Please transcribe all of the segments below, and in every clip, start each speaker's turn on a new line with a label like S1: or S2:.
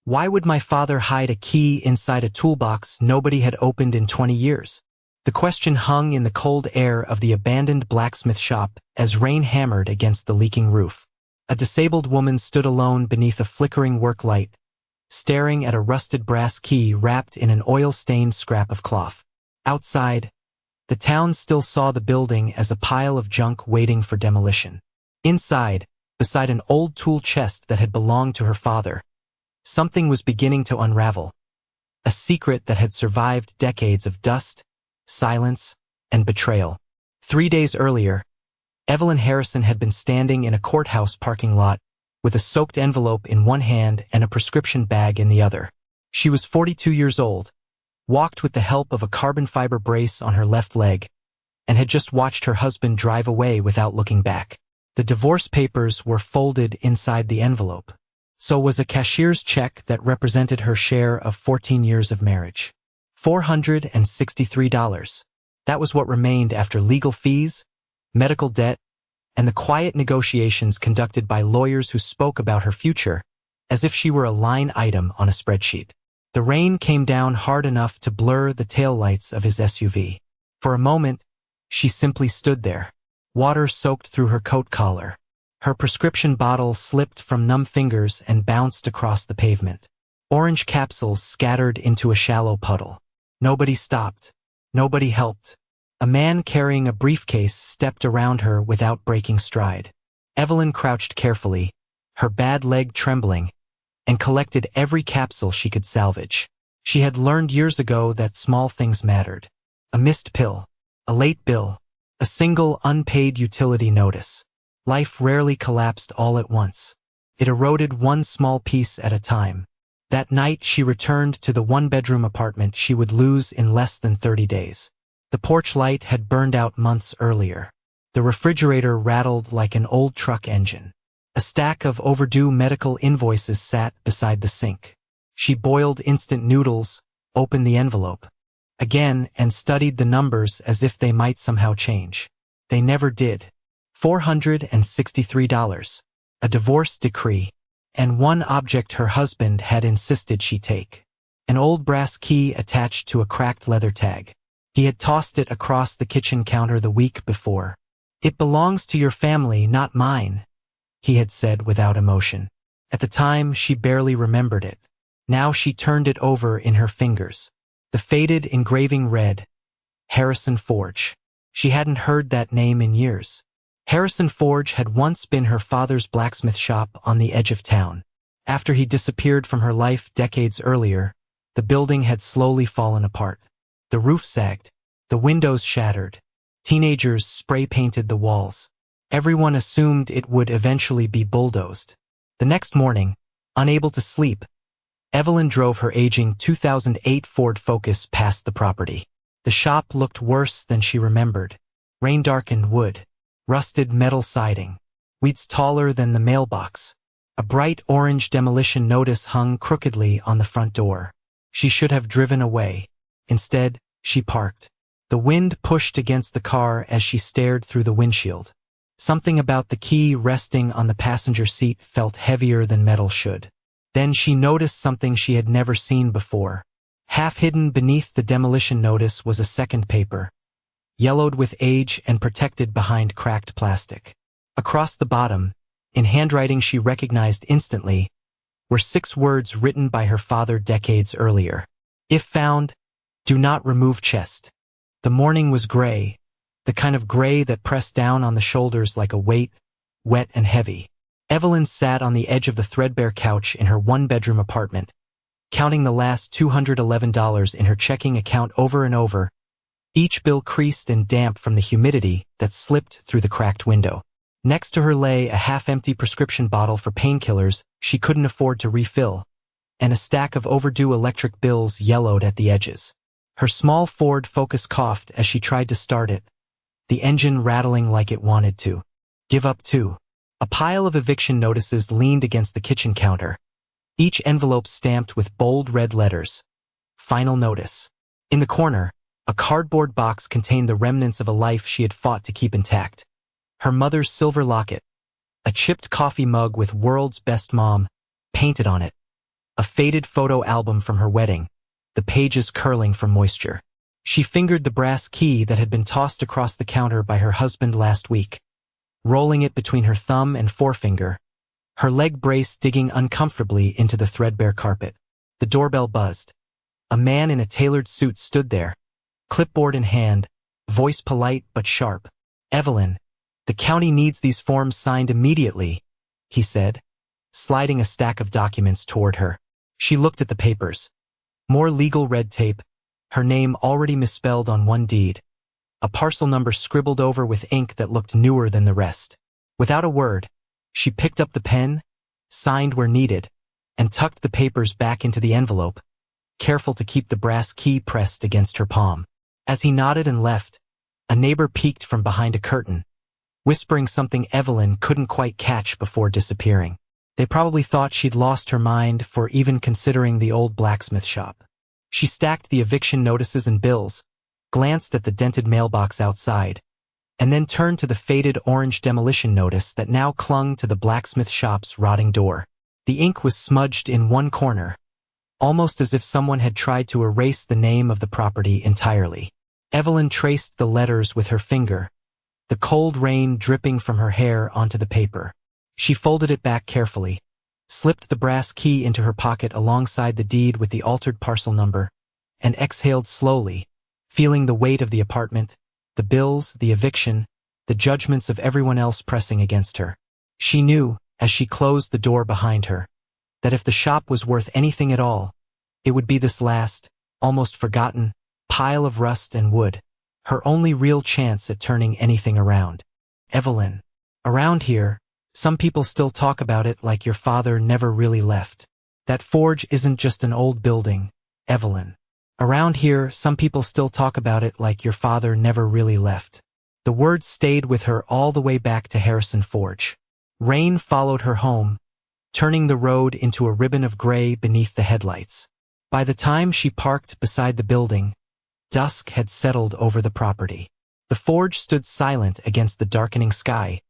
S1: Why would my father hide a key inside a toolbox nobody had opened in 20 years? The question hung in the cold air of the abandoned blacksmith shop as rain hammered against the leaking roof. A disabled woman stood alone beneath a flickering work light, staring at a rusted brass key wrapped in an oil-stained scrap of cloth. Outside, the town still saw the building as a pile of junk waiting for demolition. Inside, beside an old tool chest that had belonged to her father, something was beginning to unravel. A secret that had survived decades of dust, silence, and betrayal. 3 days earlier, Evelyn Harrison had been standing in a courthouse parking lot with a soaked envelope in one hand and a prescription bag in the other. She was 42 years old, walked with the help of a carbon fiber brace on her left leg, and had just watched her husband drive away without looking back. The divorce papers were folded inside the envelope. So was a cashier's check that represented her share of 14 years of marriage. $463. That was what remained after legal fees, medical debt, and the quiet negotiations conducted by lawyers who spoke about her future as if she were a line item on a spreadsheet. The rain came down hard enough to blur the taillights of his SUV. For a moment, she simply stood there, water soaked through her coat collar. Her prescription bottle slipped from numb fingers and bounced across the pavement. Orange capsules scattered into a shallow puddle. Nobody stopped. Nobody helped. A man carrying a briefcase stepped around her without breaking stride. Evelyn crouched carefully, her bad leg trembling, and collected every capsule she could salvage. She had learned years ago that small things mattered. A missed pill, a late bill, a single unpaid utility notice. Life rarely collapsed all at once. It eroded one small piece at a time. That night she returned to the one-bedroom apartment she would lose in less than 30 days. The porch light had burned out months earlier. The refrigerator rattled like an old truck engine. A stack of overdue medical invoices sat beside the sink. She boiled instant noodles, opened the envelope again, and studied the numbers as if they might somehow change. They never did. $463. A divorce decree, and one object her husband had insisted she take. An old brass key attached to a cracked leather tag. He had tossed it across the kitchen counter the week before. "It belongs to your family, not mine," he had said without emotion. At the time, she barely remembered it. Now she turned it over in her fingers. The faded engraving read, Harrison Forge. She hadn't heard that name in years. Harrison Forge had once been her father's blacksmith shop on the edge of town. After he disappeared from her life decades earlier, the building had slowly fallen apart. The roof sagged. The windows shattered. Teenagers spray-painted the walls. Everyone assumed it would eventually be bulldozed. The next morning, unable to sleep, Evelyn drove her aging 2008 Ford Focus past the property. The shop looked worse than she remembered. Rain-darkened wood. Rusted metal siding. Weeds taller than the mailbox. A bright orange demolition notice hung crookedly on the front door. She should have driven away. Instead, she parked. The wind pushed against the car as she stared through the windshield. Something about the key resting on the passenger seat felt heavier than metal should. Then she noticed something she had never seen before. Half hidden beneath the demolition notice was a second paper, yellowed with age and protected behind cracked plastic. Across the bottom, in handwriting she recognized instantly, were 6 words written by her father decades earlier. If found, do not remove chest. The morning was gray, the kind of gray that pressed down on the shoulders like a weight, wet and heavy. Evelyn sat on the edge of the threadbare couch in her one-bedroom apartment, counting the last $211 in her checking account over and over, each bill creased and damp from the humidity that slipped through the cracked window. Next to her lay a half-empty prescription bottle for painkillers she couldn't afford to refill, and a stack of overdue electric bills yellowed at the edges. Her small Ford Focus coughed as she tried to start it, the engine rattling like it wanted to. Give up too. A pile of eviction notices leaned against the kitchen counter, each envelope stamped with bold red letters. Final notice. In the corner, a cardboard box contained the remnants of a life she had fought to keep intact. Her mother's silver locket, a chipped coffee mug with "World's Best Mom" painted on it, a faded photo album from her wedding, the pages curling from moisture. She fingered the brass key that had been tossed across the counter by her husband last week, rolling it between her thumb and forefinger, her leg brace digging uncomfortably into the threadbare carpet. The doorbell buzzed. A man in a tailored suit stood there, clipboard in hand, voice polite but sharp. "Evelyn, the county needs these forms signed immediately," he said, sliding a stack of documents toward her. She looked at the papers. More legal red tape, her name already misspelled on one deed, a parcel number scribbled over with ink that looked newer than the rest. Without a word, she picked up the pen, signed where needed, and tucked the papers back into the envelope, careful to keep the brass key pressed against her palm. As he nodded and left, a neighbor peeked from behind a curtain, whispering something Evelyn couldn't quite catch before disappearing. They probably thought she'd lost her mind for even considering the old blacksmith shop. She stacked the eviction notices and bills, glanced at the dented mailbox outside, and then turned to the faded orange demolition notice that now clung to the blacksmith shop's rotting door. The ink was smudged in one corner, almost as if someone had tried to erase the name of the property entirely. Evelyn traced the letters with her finger, the cold rain dripping from her hair onto the paper. She folded it back carefully, slipped the brass key into her pocket alongside the deed with the altered parcel number, and exhaled slowly, feeling the weight of the apartment, the bills, the eviction, the judgments of everyone else pressing against her. She knew, as she closed the door behind her, that if the shop was worth anything at all, it would be this last, almost forgotten, pile of rust and wood, her only real chance at turning anything around. Evelyn. Around here, some people still talk about it like your father never really left. That forge isn't just an old building, Evelyn. Around here, some people still talk about it like your father never really left. The words stayed with her all the way back to Harrison Forge. Rain followed her home, turning the road into a ribbon of gray beneath the headlights. By the time she parked beside the building, dusk had settled over the property. The forge stood silent against the darkening sky,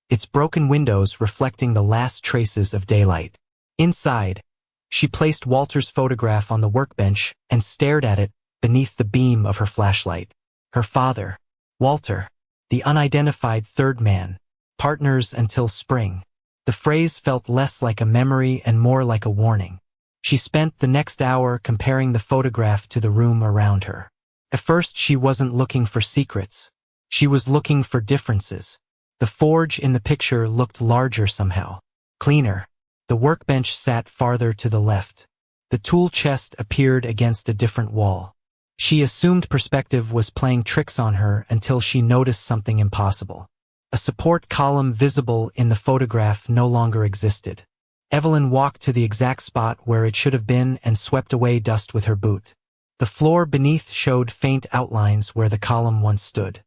S1: its broken windows reflecting the last traces of daylight. Inside, she placed Walter's photograph on the workbench and stared at it beneath the beam of her flashlight. Her father, Walter, the unidentified third man, partners until spring. The phrase felt less like a memory and more like a warning. She spent the next hour comparing the photograph to the room around her. At first, she wasn't looking for secrets. She was looking for differences. The forge in the picture looked larger somehow, cleaner. The workbench sat farther to the left. The tool chest appeared against a different wall. She assumed perspective was playing tricks on her until she noticed something impossible. A support column visible in the photograph no longer existed. Evelyn walked to the exact spot where it should have been and swept away dust with her boot. The floor beneath showed faint outlines where the column once stood.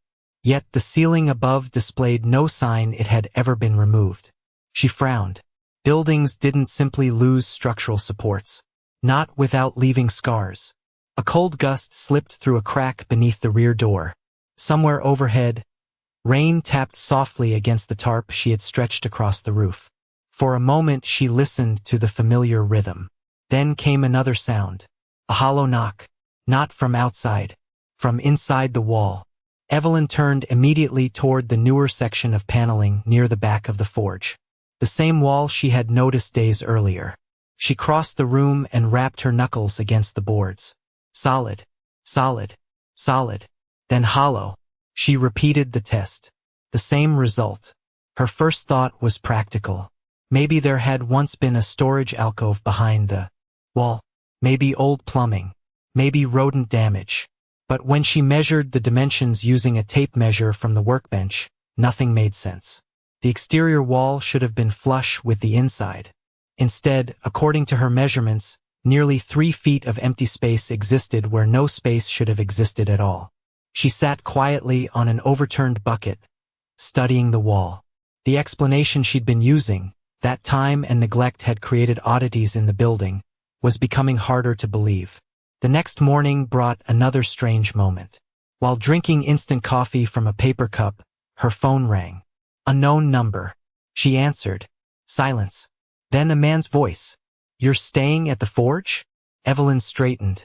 S1: Yet the ceiling above displayed no sign it had ever been removed. She frowned. Buildings didn't simply lose structural supports. Not without leaving scars. A cold gust slipped through a crack beneath the rear door. Somewhere overhead, rain tapped softly against the tarp she had stretched across the roof. For a moment she listened to the familiar rhythm. Then came another sound. A hollow knock. Not from outside. From inside the wall. Evelyn turned immediately toward the newer section of paneling near the back of the forge. The same wall she had noticed days earlier. She crossed the room and rapped her knuckles against the boards. Solid, solid, solid, then hollow. She repeated the test. The same result. Her first thought was practical. Maybe there had once been a storage alcove behind the wall. Maybe old plumbing. Maybe rodent damage. But when she measured the dimensions using a tape measure from the workbench, nothing made sense. The exterior wall should have been flush with the inside. Instead, according to her measurements, nearly 3 feet of empty space existed where no space should have existed at all. She sat quietly on an overturned bucket, studying the wall. The explanation she'd been using, that time and neglect had created oddities in the building, was becoming harder to believe. The next morning brought another strange moment. While drinking instant coffee from a paper cup, her phone rang. Unknown number. She answered. Silence. Then a man's voice. You're staying at the forge? Evelyn straightened.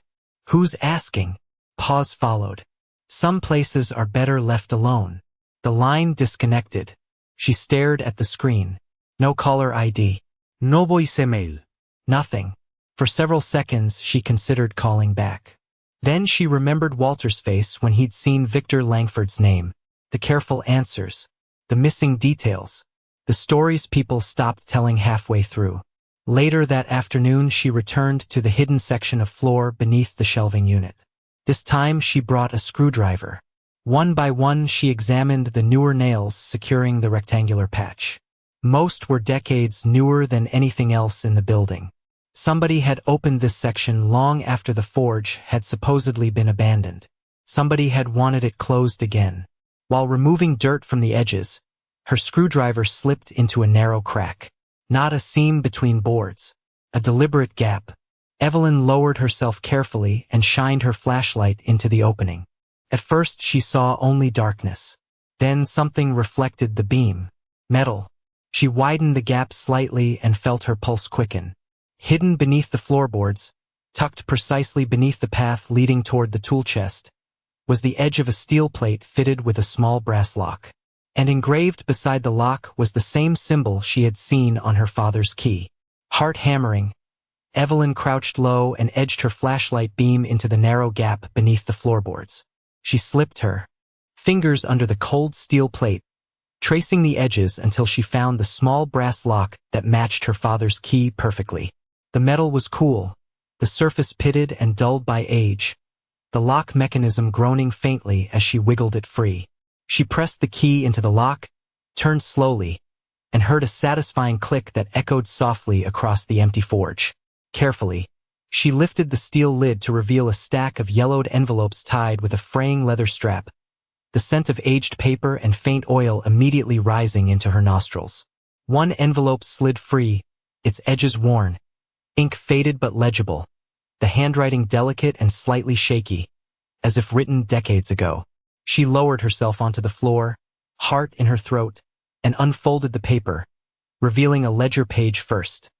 S1: Who's asking? Pause followed. Some places are better left alone. The line disconnected. She stared at the screen. No caller ID. No voicemail. Nothing. For several seconds she considered calling back. Then she remembered Walter's face when he'd seen Victor Langford's name. The careful answers. The missing details. The stories people stopped telling halfway through. Later that afternoon she returned to the hidden section of floor beneath the shelving unit. This time she brought a screwdriver. One by one she examined the newer nails securing the rectangular patch. Most were decades newer than anything else in the building. Somebody had opened this section long after the forge had supposedly been abandoned. Somebody had wanted it closed again. While removing dirt from the edges, her screwdriver slipped into a narrow crack. Not a seam between boards. A deliberate gap. Evelyn lowered herself carefully and shined her flashlight into the opening. At first she saw only darkness. Then something reflected the beam. Metal. She widened the gap slightly and felt her pulse quicken. Hidden beneath the floorboards, tucked precisely beneath the path leading toward the tool chest, was the edge of a steel plate fitted with a small brass lock. And engraved beside the lock was the same symbol she had seen on her father's key. Heart hammering, Evelyn crouched low and edged her flashlight beam into the narrow gap beneath the floorboards. She slipped her fingers under the cold steel plate, tracing the edges until she found the small brass lock that matched her father's key perfectly. The metal was cool, the surface pitted and dulled by age, the lock mechanism groaning faintly as she wiggled it free. She pressed the key into the lock, turned slowly, and heard a satisfying click that echoed softly across the empty forge. Carefully, she lifted the steel lid to reveal a stack of yellowed envelopes tied with a fraying leather strap, the scent of aged paper and faint oil immediately rising into her nostrils. One envelope slid free, its edges worn, ink faded but legible, the handwriting delicate and slightly shaky, as if written decades ago. She lowered herself onto the floor, heart in her throat, and unfolded the paper, revealing a ledger page first.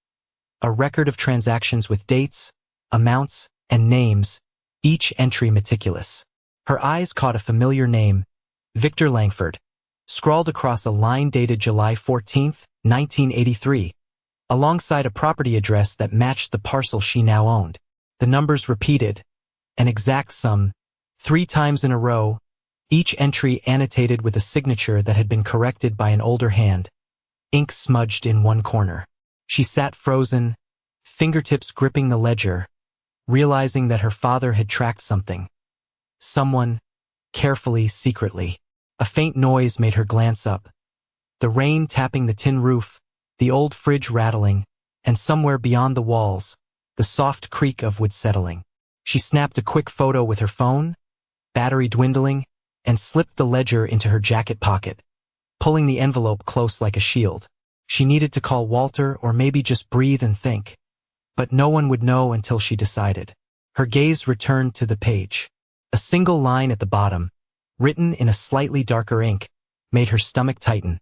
S1: A record of transactions with dates, amounts, and names, each entry meticulous. Her eyes caught a familiar name, Victor Langford, scrawled across a line dated July 14, 1983, alongside a property address that matched the parcel she now owned. The numbers repeated, an exact sum, 3 times in a row, each entry annotated with a signature that had been corrected by an older hand, ink smudged in one corner. She sat frozen, fingertips gripping the ledger, realizing that her father had tracked something. Someone, carefully, secretly. A faint noise made her glance up. The rain tapping the tin roof, the old fridge rattling, and somewhere beyond the walls, the soft creak of wood settling. She snapped a quick photo with her phone, battery dwindling, and slipped the ledger into her jacket pocket, pulling the envelope close like a shield. She needed to call Walter or maybe just breathe and think. But no one would know until she decided. Her gaze returned to the page. A single line at the bottom, written in a slightly darker ink, made her stomach tighten.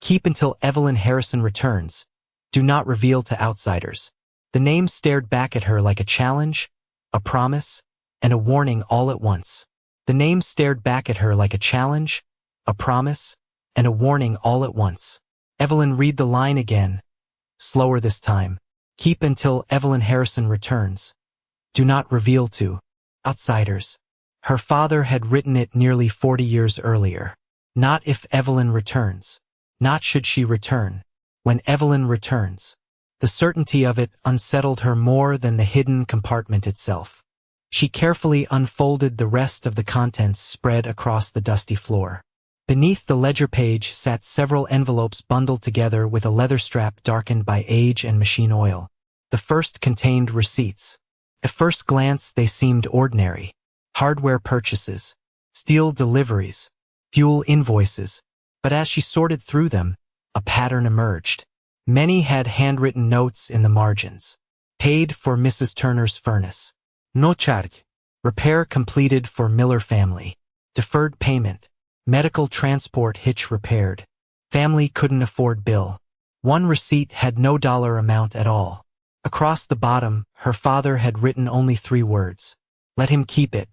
S1: Keep until Evelyn Harrison returns. Do not reveal to outsiders. The name stared back at her like a challenge, a promise, and a warning all at once. The name stared back at her like a challenge, a promise, and a warning all at once. Evelyn, read the line again. Slower this time. Keep until Evelyn Harrison returns. Do not reveal to outsiders. Her father had written it nearly 40 years earlier. Not if Evelyn returns. Not should she return. When Evelyn returns. The certainty of it unsettled her more than the hidden compartment itself. She carefully unfolded the rest of the contents spread across the dusty floor. Beneath the ledger page sat several envelopes bundled together with a leather strap darkened by age and machine oil. The first contained receipts. At first glance they seemed ordinary. Hardware purchases, steel deliveries, fuel invoices. But as she sorted through them, a pattern emerged. Many had handwritten notes in the margins. Paid for Mrs. Turner's furnace. No charge. Repair completed for Miller family. Deferred payment. Medical transport hitch repaired. Family couldn't afford bill. One receipt had no dollar amount at all. Across the bottom, her father had written only 3 words. Let him keep it.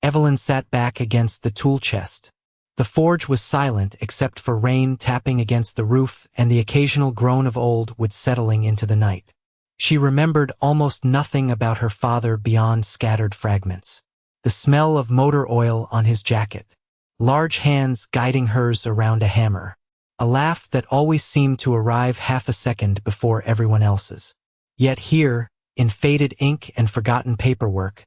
S1: Evelyn sat back against the tool chest. The forge was silent except for rain tapping against the roof and the occasional groan of old wood settling into the night. She remembered almost nothing about her father beyond scattered fragments. The smell of motor oil on his jacket. Large hands guiding hers around a hammer. A laugh that always seemed to arrive half a second before everyone else's. Yet here, in faded ink and forgotten paperwork,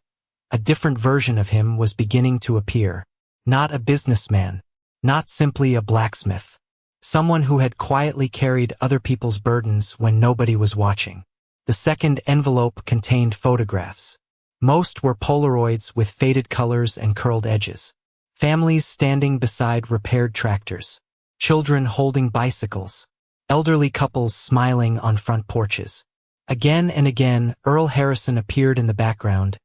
S1: a different version of him was beginning to appear. Not a businessman. Not simply a blacksmith. Someone who had quietly carried other people's burdens when nobody was watching. The second envelope contained photographs. Most were Polaroids with faded colors and curled edges. Families standing beside repaired tractors. Children holding bicycles. Elderly couples smiling on front porches. Again and again, Earl Harrison appeared in the background,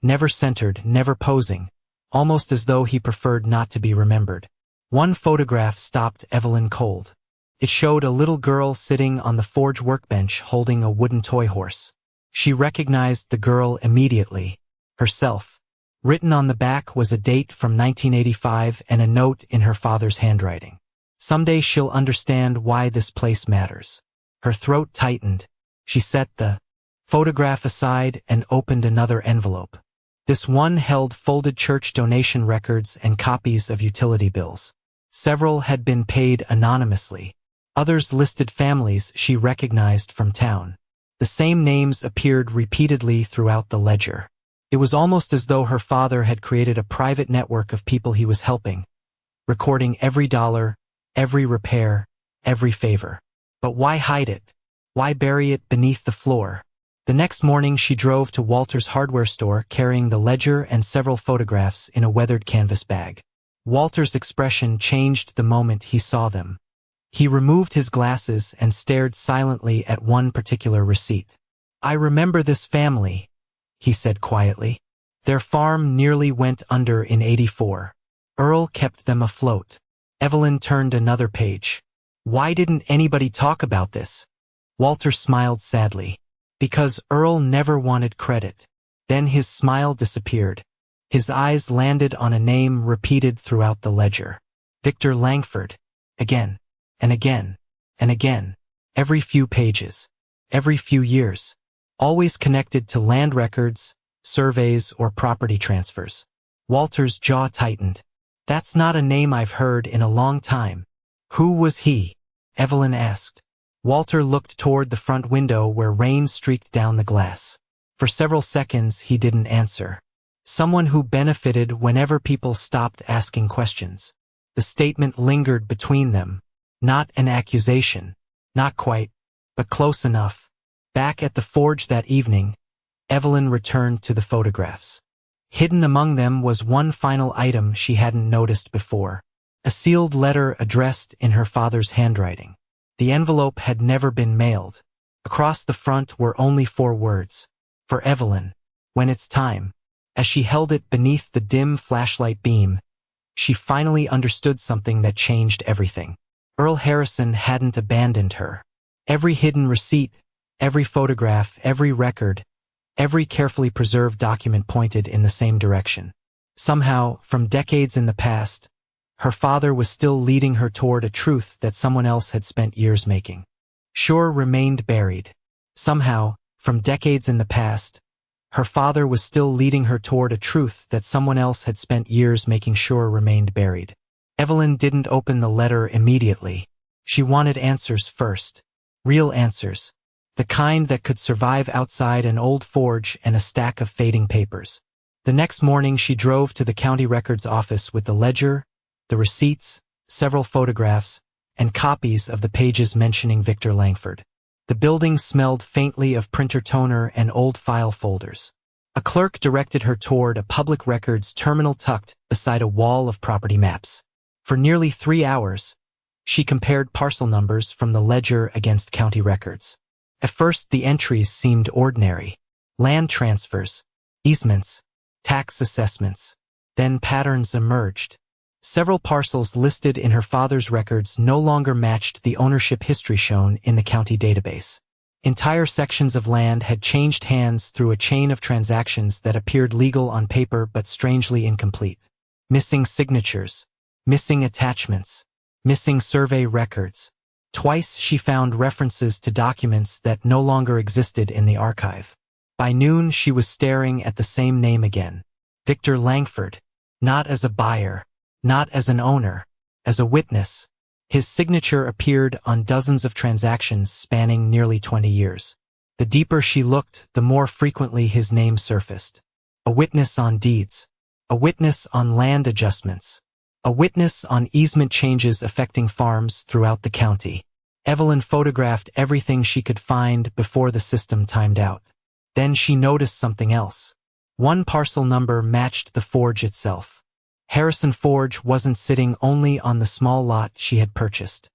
S1: never centered, never posing, almost as though he preferred not to be remembered. One photograph stopped Evelyn cold. It showed a little girl sitting on the forge workbench holding a wooden toy horse. She recognized the girl immediately. Herself. Written on the back was a date from 1985 and a note in her father's handwriting. Someday she'll understand why this place matters. Her throat tightened. She set the photograph aside and opened another envelope. This one held folded church donation records and copies of utility bills. Several had been paid anonymously. Others listed families she recognized from town. The same names appeared repeatedly throughout the ledger. It was almost as though her father had created a private network of people he was helping, recording every dollar, every repair, every favor. But why hide it? Why bury it beneath the floor? The next morning she drove to Walter's hardware store carrying the ledger and several photographs in a weathered canvas bag. Walter's expression changed the moment he saw them. He removed his glasses and stared silently at one particular receipt. I remember this family, he said quietly. Their farm nearly went under in '84. Earl kept them afloat. Evelyn turned another page. Why didn't anybody talk about this? Walter smiled sadly. Because Earl never wanted credit. Then his smile disappeared. His eyes landed on a name repeated throughout the ledger. Victor Langford. Again, and again, and again. Every few pages. Every few years. Always connected to land records, surveys, or property transfers. Walter's jaw tightened. That's not a name I've heard in a long time. Who was he? Evelyn asked. Walter looked toward the front window where rain streaked down the glass. For several seconds he didn't answer. Someone who benefited whenever people stopped asking questions. The statement lingered between them. Not an accusation. Not quite, but close enough. Back at the forge that evening, Evelyn returned to the photographs. Hidden among them was one final item she hadn't noticed before. A sealed letter addressed in her father's handwriting. The envelope had never been mailed. Across the front were only 4 words. For Evelyn. When it's time. As she held it beneath the dim flashlight beam, she finally understood something that changed everything. Earl Harrison hadn't abandoned her. Every hidden receipt, every photograph, every record, every carefully preserved document pointed in the same direction. Somehow, from decades in the past, her father was still leading her toward a truth that someone else had spent years making. Sure remained buried. Somehow, from decades in the past, her father was still leading her toward a truth that someone else had spent years making sure remained buried. Evelyn didn't open the letter immediately. She wanted answers first. Real answers. The kind that could survive outside an old forge and a stack of fading papers. The next morning she drove to the county records office with the ledger, the receipts, several photographs, and copies of the pages mentioning Victor Langford. The building smelled faintly of printer toner and old file folders. A clerk directed her toward a public records terminal tucked beside a wall of property maps. For nearly 3 hours, she compared parcel numbers from the ledger against county records. At first the entries seemed ordinary. Land transfers, easements, tax assessments. Then patterns emerged. Several parcels listed in her father's records no longer matched the ownership history shown in the county database. Entire sections of land had changed hands through a chain of transactions that appeared legal on paper but strangely incomplete. Missing signatures, missing attachments, missing survey records. Twice she found references to documents that no longer existed in the archive. By noon she was staring at the same name again. Victor Langford. Not as a buyer, not as an owner, as a witness. His signature appeared on dozens of transactions spanning nearly 20 years. The deeper she looked, the more frequently his name surfaced. A witness on deeds. A witness on land adjustments. A witness on easement changes affecting farms throughout the county. Evelyn photographed everything she could find before the system timed out. Then she noticed something else. One parcel number matched the forge itself. Harrison Forge wasn't sitting only on the small lot she had purchased.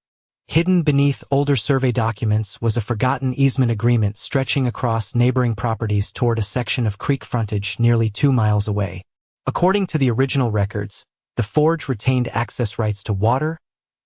S1: Hidden beneath older survey documents was a forgotten easement agreement stretching across neighboring properties toward a section of creek frontage nearly 2 miles away. According to the original records, the forge retained access rights to water,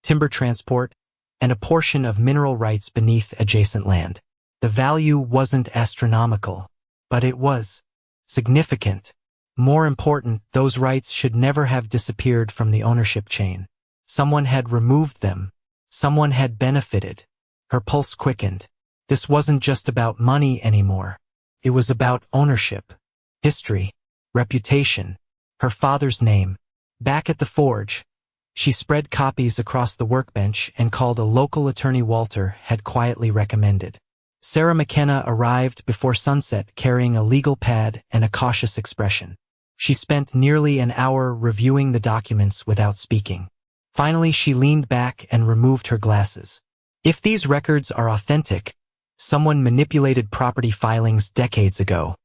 S1: timber transport, and a portion of mineral rights beneath adjacent land. The value wasn't astronomical, but it was significant. More important, those rights should never have disappeared from the ownership chain. Someone had removed them. Someone had benefited. Her pulse quickened. This wasn't just about money anymore. It was about ownership, history, reputation, her father's name. Back at the forge, she spread copies across the workbench and called a local attorney Walter had quietly recommended. Sarah McKenna arrived before sunset carrying a legal pad and a cautious expression. She spent nearly an hour reviewing the documents without speaking. Finally, she leaned back and removed her glasses. If these records are authentic, someone manipulated property filings decades ago.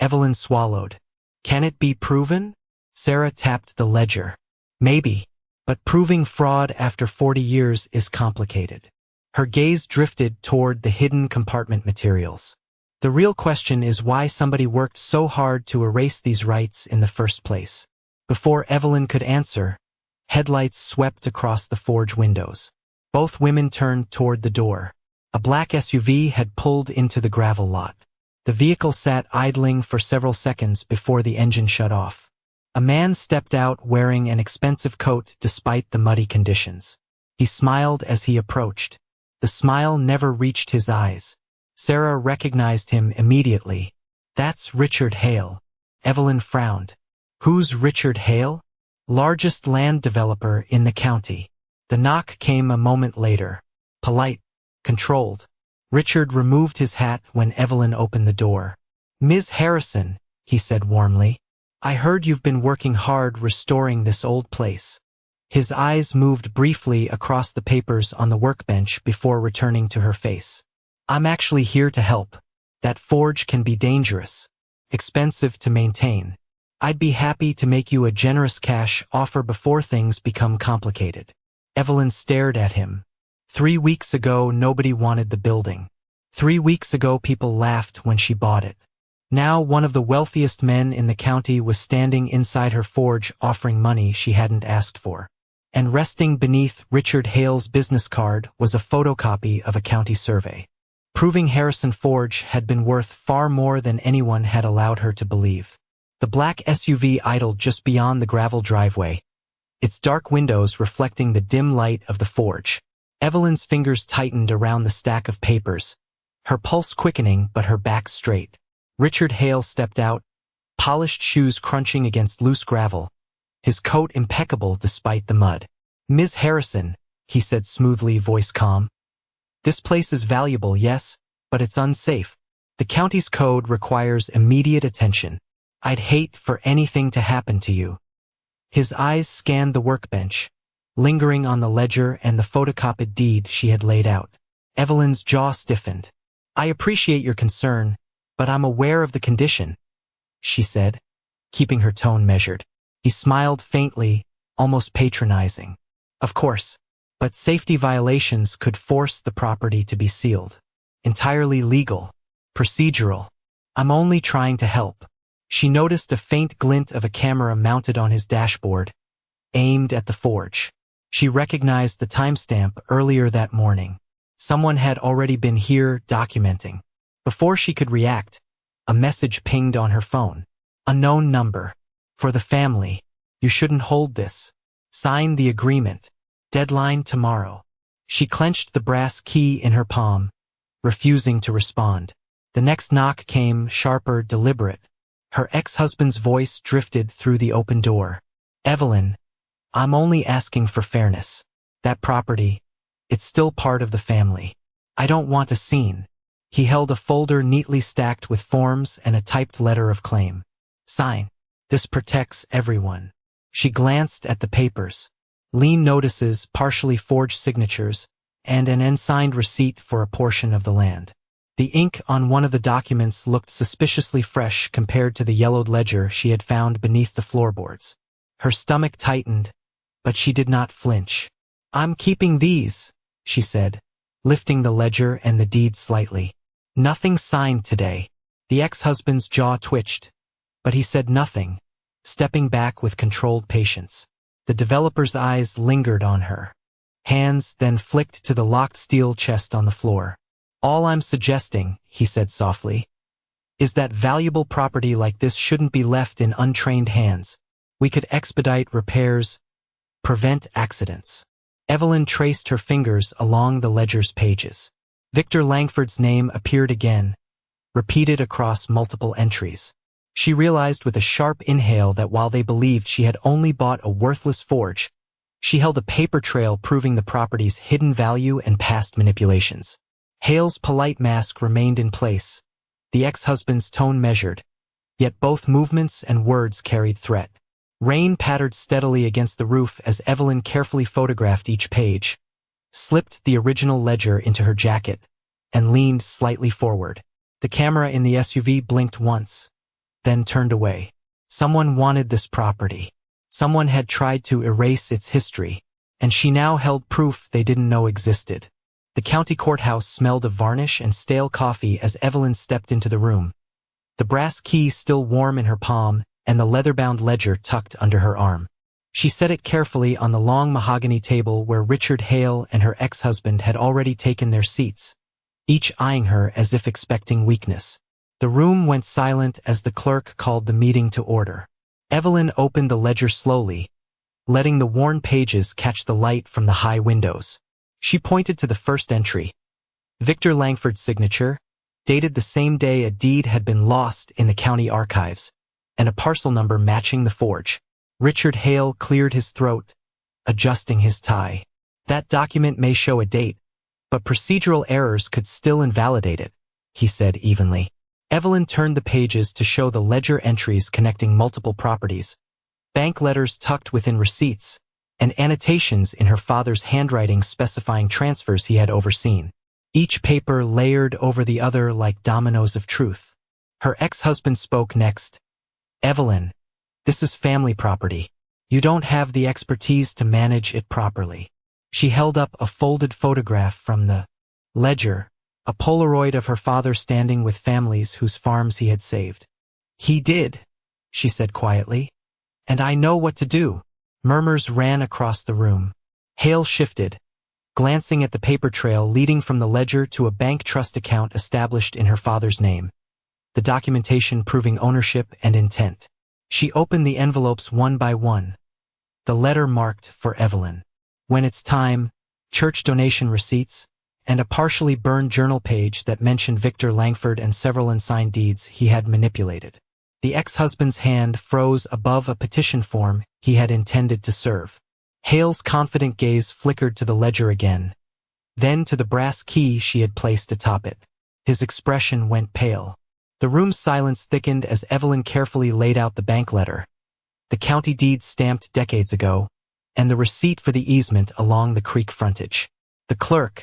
S1: Evelyn swallowed. Can it be proven? Sarah tapped the ledger. Maybe, but proving fraud after 40 years is complicated. Her gaze drifted toward the hidden compartment materials. The real question is why somebody worked so hard to erase these rights in the first place. Before Evelyn could answer, headlights swept across the forge windows. Both women turned toward the door. A black SUV had pulled into the gravel lot. The vehicle sat idling for several seconds before the engine shut off. A man stepped out wearing an expensive coat despite the muddy conditions. He smiled as he approached. The smile never reached his eyes. Sarah recognized him immediately. That's Richard Hale. Evelyn frowned. Who's Richard Hale? Largest land developer in the county. The knock came a moment later. Polite, controlled. Richard removed his hat when Evelyn opened the door. Ms. Harrison, he said warmly. I heard you've been working hard restoring this old place. His eyes moved briefly across the papers on the workbench before returning to her face. I'm actually here to help. That forge can be dangerous, expensive to maintain. I'd be happy to make you a generous cash offer before things become complicated. Evelyn stared at him. 3 weeks ago, nobody wanted the building. 3 weeks ago, people laughed when she bought it. Now, one of the wealthiest men in the county was standing inside her forge offering money she hadn't asked for. And resting beneath Richard Hale's business card was a photocopy of a county survey, proving Harrison Forge had been worth far more than anyone had allowed her to believe. The black SUV idled just beyond the gravel driveway, its dark windows reflecting the dim light of the forge. Evelyn's fingers tightened around the stack of papers, her pulse quickening but her back straight. Richard Hale stepped out, polished shoes crunching against loose gravel, his coat impeccable despite the mud. Ms. Harrison, he said smoothly, voice calm. This place is valuable, yes, but it's unsafe. The county's code requires immediate attention. I'd hate for anything to happen to you. His eyes scanned the workbench, lingering on the ledger and the photocopied deed she had laid out. Evelyn's jaw stiffened. I appreciate your concern, but I'm aware of the condition, she said, keeping her tone measured. He smiled faintly, almost patronizing. Of course, but safety violations could force the property to be sealed. Entirely legal, procedural. I'm only trying to help. She noticed a faint glint of a camera mounted on his dashboard, aimed at the forge. She recognized the timestamp earlier that morning. Someone had already been here documenting. Before she could react, a message pinged on her phone. Unknown number. For the family. You shouldn't hold this. Sign the agreement. Deadline tomorrow. She clenched the brass key in her palm, refusing to respond. The next knock came, sharper, deliberate. Her ex-husband's voice drifted through the open door. Evelyn, I'm only asking for fairness. That property, it's still part of the family. I don't want a scene. He held a folder neatly stacked with forms and a typed letter of claim. Sign. This protects everyone. She glanced at the papers. Lien notices, partially forged signatures, and an unsigned receipt for a portion of the land. The ink on one of the documents looked suspiciously fresh compared to the yellowed ledger she had found beneath the floorboards. Her stomach tightened, but she did not flinch. I'm keeping these, she said, lifting the ledger and the deed slightly. Nothing signed today. The ex-husband's jaw twitched, but he said nothing, stepping back with controlled patience. The developer's eyes lingered on her. Hands then flicked to the locked steel chest on the floor. All I'm suggesting, he said softly, is that valuable property like this shouldn't be left in untrained hands. We could expedite repairs, prevent accidents. Evelyn traced her fingers along the ledger's pages. Victor Langford's name appeared again, repeated across multiple entries. She realized with a sharp inhale that while they believed she had only bought a worthless forge, she held a paper trail proving the property's hidden value and past manipulations. Hale's polite mask remained in place, the ex-husband's tone measured, yet both movements and words carried threat. Rain pattered steadily against the roof as Evelyn carefully photographed each page, slipped the original ledger into her jacket, and leaned slightly forward. The camera in the SUV blinked once, then turned away. Someone wanted this property. Someone had tried to erase its history, and she now held proof they didn't know existed. The county courthouse smelled of varnish and stale coffee as Evelyn stepped into the room, the brass key still warm in her palm and the leather-bound ledger tucked under her arm. She set it carefully on the long mahogany table where Richard Hale and her ex-husband had already taken their seats, each eyeing her as if expecting weakness. The room went silent as the clerk called the meeting to order. Evelyn opened the ledger slowly, letting the worn pages catch the light from the high windows. She pointed to the first entry. Victor Langford's signature, dated the same day a deed had been lost in the county archives, and a parcel number matching the forge. Richard Hale cleared his throat, adjusting his tie. That document may show a date, but procedural errors could still invalidate it, he said evenly. Evelyn turned the pages to show the ledger entries connecting multiple properties, bank letters tucked within receipts, and annotations in her father's handwriting specifying transfers he had overseen. Each paper layered over the other like dominoes of truth. Her ex-husband spoke next. Evelyn, this is family property. You don't have the expertise to manage it properly. She held up a folded photograph from the ledger, a Polaroid of her father standing with families whose farms he had saved. He did, she said quietly. And I know what to do. Murmurs ran across the room. Hale shifted, glancing at the paper trail leading from the ledger to a bank trust account established in her father's name, the documentation proving ownership and intent. She opened the envelopes one by one, the letter marked for Evelyn. When it's time, church donation receipts, and a partially burned journal page that mentioned Victor Langford and several unsigned deeds he had manipulated. The ex-husband's hand froze above a petition form he had intended to serve. Hale's confident gaze flickered to the ledger again, then to the brass key she had placed atop it. His expression went pale. The room's silence thickened as Evelyn carefully laid out the bank letter, the county deed stamped decades ago, and the receipt for the easement along the creek frontage. The clerk,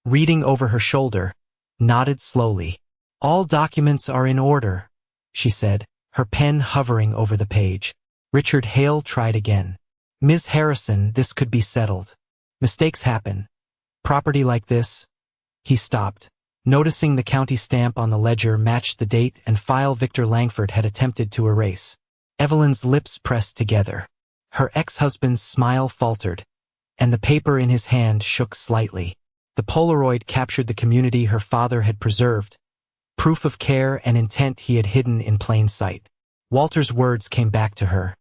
S1: reading over her shoulder, nodded slowly. All documents are in order, she said, her pen hovering over the page. Richard Hale tried again. Ms. Harrison, this could be settled. Mistakes happen. Property like this. He stopped, noticing the county stamp on the ledger matched the date and file Victor Langford had attempted to erase. Evelyn's lips pressed together. Her ex-husband's smile faltered, and the paper in his hand shook slightly. The Polaroid captured the community her father had preserved, proof of care and intent he had hidden in plain sight. Walter's words came back to her.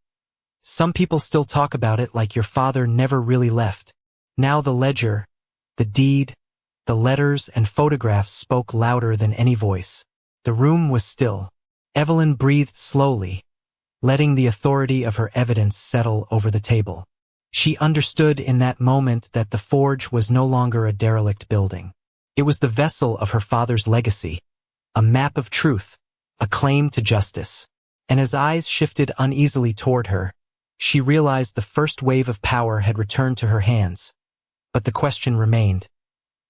S1: Some people still talk about it like your father never really left. Now the ledger, the deed, the letters and photographs spoke louder than any voice. The room was still. Evelyn breathed slowly, letting the authority of her evidence settle over the table. She understood in that moment that the forge was no longer a derelict building. It was the vessel of her father's legacy, a map of truth, a claim to justice. And as eyes shifted uneasily toward her, she realized the first wave of power had returned to her hands. But the question remained.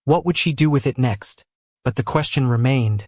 S1: What would she do with it next? But the question remained.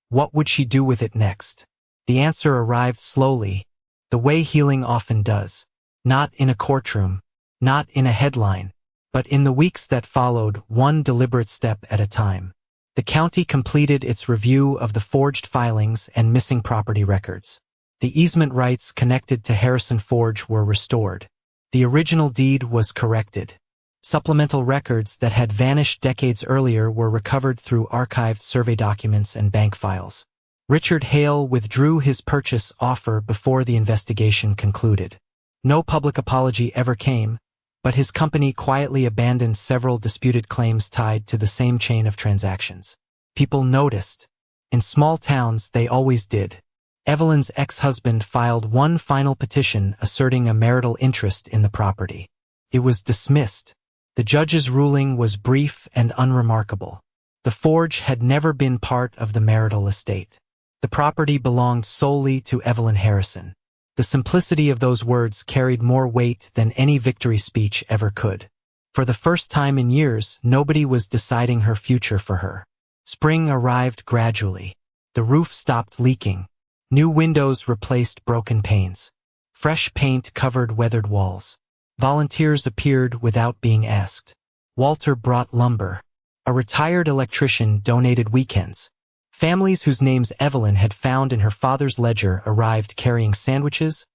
S1: What would she do with it next? The answer arrived slowly, the way healing often does. Not in a courtroom, not in a headline, but in the weeks that followed, one deliberate step at a time. The county completed its review of the forged filings and missing property records. The easement rights connected to Harrison Forge were restored. The original deed was corrected. Supplemental records that had vanished decades earlier were recovered through archived survey documents and bank files. Richard Hale withdrew his purchase offer before the investigation concluded. No public apology ever came, but his company quietly abandoned several disputed claims tied to the same chain of transactions. People noticed. In small towns, they always did. Evelyn's ex-husband filed one final petition asserting a marital interest in the property. It was dismissed. The judge's ruling was brief and unremarkable. The forge had never been part of the marital estate. The property belonged solely to Evelyn Harrison. The simplicity of those words carried more weight than any victory speech ever could. For the first time in years, nobody was deciding her future for her. Spring arrived gradually. The roof stopped leaking. New windows replaced broken panes. Fresh paint covered weathered walls. Volunteers appeared without being asked. Walter brought lumber. A retired electrician donated weekends. Families whose names Evelyn had found in her father's ledger arrived carrying sandwiches,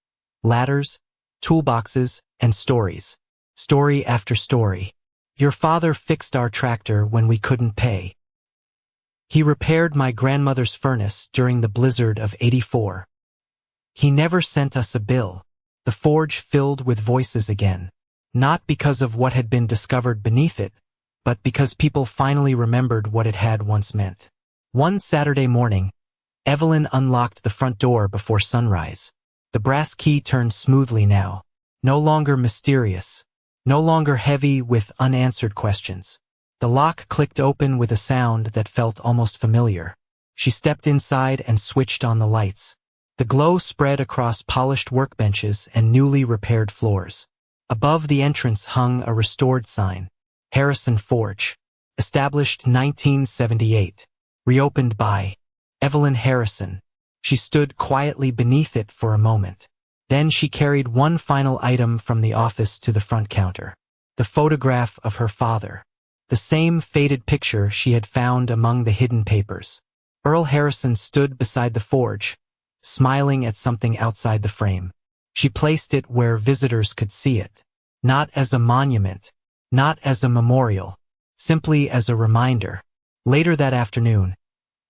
S1: ladders, toolboxes, and stories. Story after story. Your father fixed our tractor when we couldn't pay. He repaired my grandmother's furnace during the blizzard of '84. He never sent us a bill. The forge filled with voices again. Not because of what had been discovered beneath it, but because people finally remembered what it had once meant. One Saturday morning, Evelyn unlocked the front door before sunrise. The brass key turned smoothly now, no longer mysterious, no longer heavy with unanswered questions. The lock clicked open with a sound that felt almost familiar. She stepped inside and switched on the lights. The glow spread across polished workbenches and newly repaired floors. Above the entrance hung a restored sign, Harrison Forge, established 1978, reopened by Evelyn Harrison. She stood quietly beneath it for a moment. Then she carried one final item from the office to the front counter. The photograph of her father. The same faded picture she had found among the hidden papers. Earl Harrison stood beside the forge, smiling at something outside the frame. She placed it where visitors could see it. Not as a monument, not as a memorial, simply as a reminder. Later that afternoon,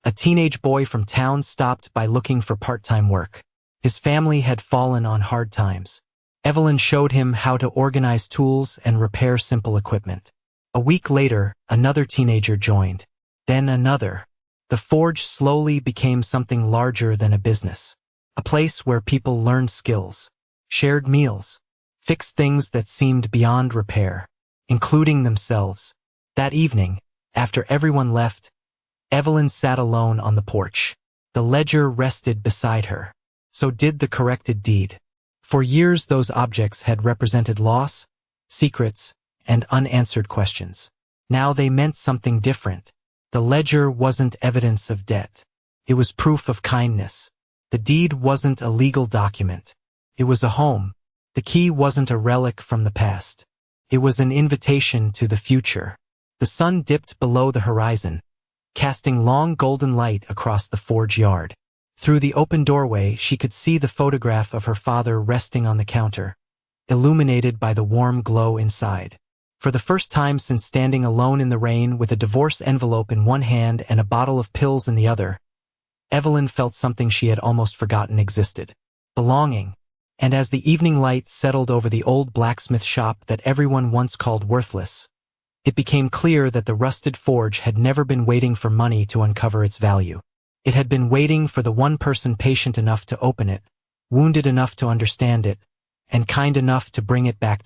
S1: a teenage boy from town stopped by looking for part-time work. His family had fallen on hard times. Evelyn showed him how to organize tools and repair simple equipment. A week later, another teenager joined. Then another. The forge slowly became something larger than a business. A place where people learned skills, shared meals, fixed things that seemed beyond repair, including themselves. That evening, after everyone left, Evelyn sat alone on the porch. The ledger rested beside her. So did the corrected deed. For years those objects had represented loss, secrets, and unanswered questions. Now they meant something different. The ledger wasn't evidence of debt. It was proof of kindness. The deed wasn't a legal document. It was a home. The key wasn't a relic from the past. It was an invitation to the future. The sun dipped below the horizon, casting long golden light across the forge yard. Through the open doorway, she could see the photograph of her father resting on the counter, illuminated by the warm glow inside. For the first time since standing alone in the rain with a divorce envelope in one hand and a bottle of pills in the other, Evelyn felt something she had almost forgotten existed. Belonging. And as the evening light settled over the old blacksmith shop that everyone once called worthless, it became clear that the rusted forge had never been waiting for money to uncover its value. It had been waiting for the one person patient enough to open it, wounded enough to understand it, and kind enough to bring it back